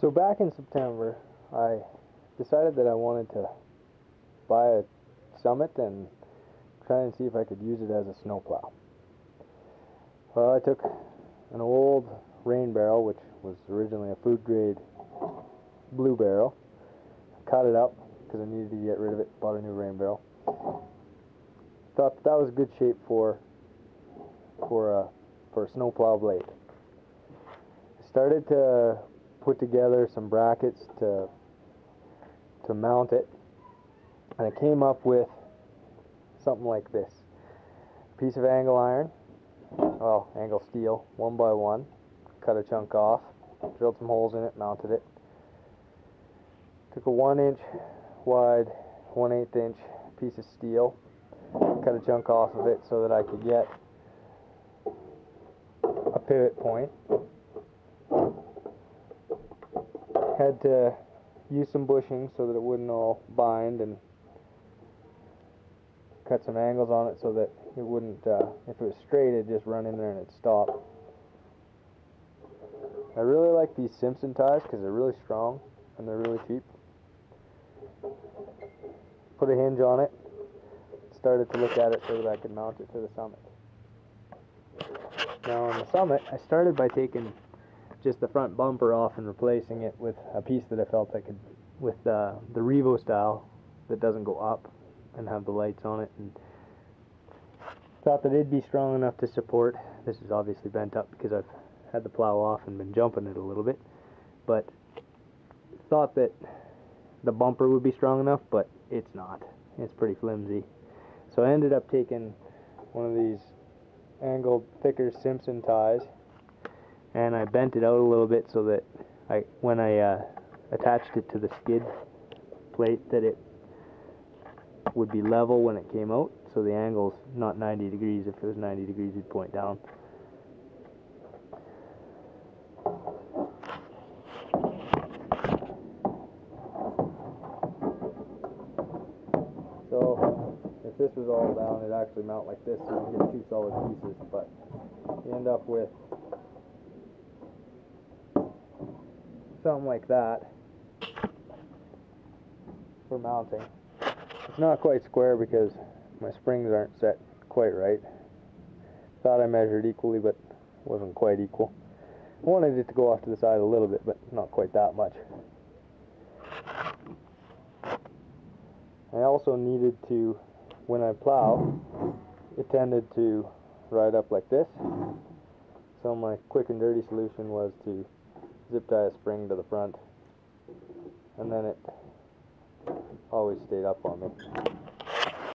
So back in September, I decided that I wanted to buy a Summit and try and see if I could use it as a snowplow. Well, I took an old rain barrel, which was originally a food grade blue barrel, cut it up because I needed to get rid of it, bought a new rain barrel. Thought that was a good shape for a snowplow blade. I started to put together some brackets to mount it, and I came up with something like this: a piece of angle iron, well, angle steel, 1x1, cut a chunk off, drilled some holes in it, mounted it, took a 1-inch wide, 1/8 inch piece of steel, cut a chunk off of it so that I could get a pivot point. Had to use some bushing so that it wouldn't all bind, and cut some angles on it so that it wouldn't, if it was straight, it'd just run in there and it'd stop. I really like these Simpson ties because they're really strong and they're really cheap. Put a hinge on it, started to look at it so that I could mount it to the Summit. Now on the Summit, I started by taking just the front bumper off and replacing it with a piece that I felt I could, with the Revo style that doesn't go up and have the lights on it, and thought that it'd be strong enough to support. This is obviously bent up because I've had the plow off and been jumping it a little bit, but thought that the bumper would be strong enough, but it's not. It's pretty flimsy. So I ended up taking one of these angled, thicker Simpson ties, and I bent it out a little bit so that when I attached it to the skid plate, that it would be level when it came out, so the angle's not 90 degrees. If it was 90 degrees, it'd point down. So if this was all down, it'd actually mount like this, so you get two solid pieces, but you end up with something like that for mounting. It's not quite square because my springs aren't set quite right. Thought I measured equally, but wasn't quite equal. I wanted it to go off to the side a little bit, but not quite that much. I also needed to, when I plow, it tended to ride up like this. So my quick and dirty solution was to zip tie a spring to the front, and then it always stayed up on me.